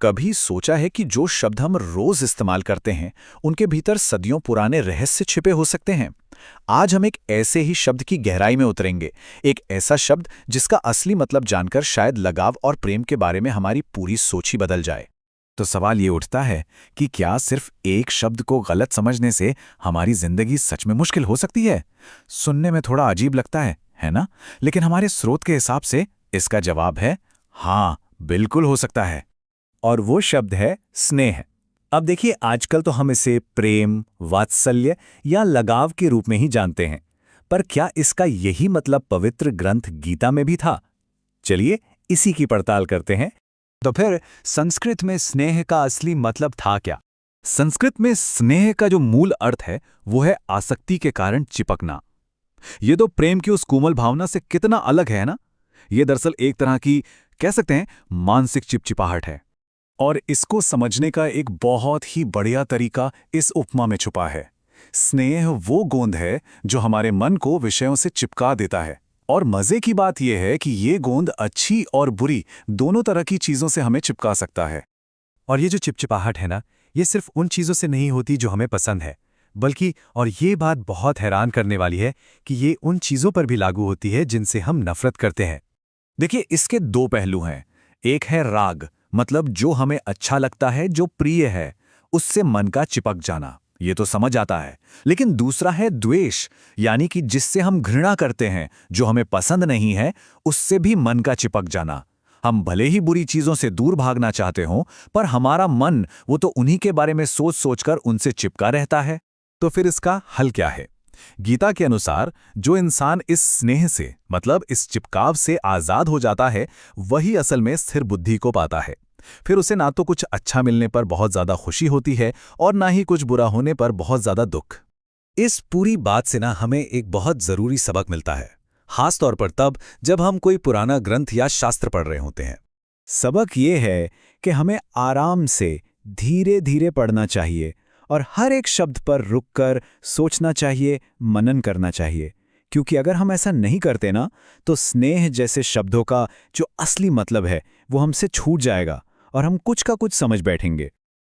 कभी सोचा है कि जो शब्द हम रोज इस्तेमाल करते हैं उनके भीतर सदियों पुराने रहस्य छिपे हो सकते हैं। आज हम एक ऐसे ही शब्द की गहराई में उतरेंगे, एक ऐसा शब्द जिसका असली मतलब जानकर शायद लगाव और प्रेम के बारे में हमारी पूरी सोच ही बदल जाए। तो सवाल ये उठता है कि क्या सिर्फ एक शब्द को गलत समझने से हमारी जिंदगी सच में मुश्किल हो सकती है? सुनने में थोड़ा अजीब लगता है ना? लेकिन हमारे स्रोत के हिसाब से इसका जवाब है हाँ, बिल्कुल हो सकता है। और वो शब्द है स्नेह। अब देखिए, आजकल तो हम इसे प्रेम, वात्सल्य या लगाव के रूप में ही जानते हैं, पर क्या इसका यही मतलब पवित्र ग्रंथ गीता में भी था? चलिए इसी की पड़ताल करते हैं। तो फिर संस्कृत में स्नेह का असली मतलब था क्या? संस्कृत में स्नेह का जो मूल अर्थ है वो है आसक्ति के कारण चिपकना। ये तो प्रेम की उस कोमल भावना से कितना अलग है ना। ये दरअसल एक तरह की, कह सकते हैं, मानसिक चिपचिपाहट है। और इसको समझने का एक बहुत ही बढ़िया तरीका इस उपमा में छुपा है। स्नेह वो गोंद है जो हमारे मन को विषयों से चिपका देता है। और मजे की बात यह है कि ये गोंद अच्छी और बुरी दोनों तरह की चीजों से हमें चिपका सकता है। और ये जो चिपचिपाहट है ना, ये सिर्फ उन चीज़ों से नहीं होती जो हमें पसंद है, बल्कि और ये बात बहुत हैरान करने वाली है कि ये उन चीज़ों पर भी लागू होती है जिनसे हम नफरत करते हैं। देखिए, इसके दो पहलू हैं। एक है राग, मतलब जो हमें अच्छा लगता है, जो प्रिय है, उससे मन का चिपक जाना, ये तो समझ आता है। लेकिन दूसरा है द्वेष, यानी कि जिससे हम घृणा करते हैं, जो हमें पसंद नहीं है, उससे भी मन का चिपक जाना। हम भले ही बुरी चीजों से दूर भागना चाहते हों, पर हमारा मन वो तो उन्हीं के बारे में सोच सोचकर उनसे चिपका रहता है। तो फिर इसका हल क्या है? गीता के अनुसार जो इंसान इस स्नेह से, मतलब इस चिपकाव से आजाद हो जाता है, वही असल में स्थिर बुद्धि को पाता है। फिर उसे ना तो कुछ अच्छा मिलने पर बहुत ज्यादा खुशी होती है और ना ही कुछ बुरा होने पर बहुत ज्यादा दुख। इस पूरी बात से ना हमें एक बहुत ज़रूरी सबक मिलता है, खास तौर पर तब जब हम कोई पुराना ग्रंथ या शास्त्र पढ़ रहे होते हैं। सबक ये है कि हमें आराम से धीरे धीरे पढ़ना चाहिए और हर एक शब्द पर रुककर सोचना चाहिए, मनन करना चाहिए। क्योंकि अगर हम ऐसा नहीं करते ना, तो स्नेह जैसे शब्दों का जो असली मतलब है वो हमसे छूट जाएगा और हम कुछ का कुछ समझ बैठेंगे।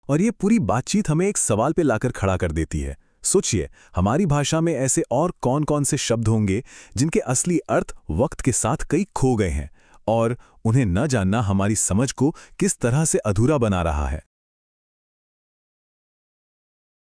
और ये पूरी बातचीत हमें एक सवाल पे लाकर खड़ा कर देती है। सोचिए, हमारी भाषा में ऐसे और कौन-कौन से शब्द होंगे जिनके असली अर्थ वक्त के साथ कई खो गए हैं, और उन्हें न जानना हमारी समझ को किस तरह से अधूरा बना रहा है।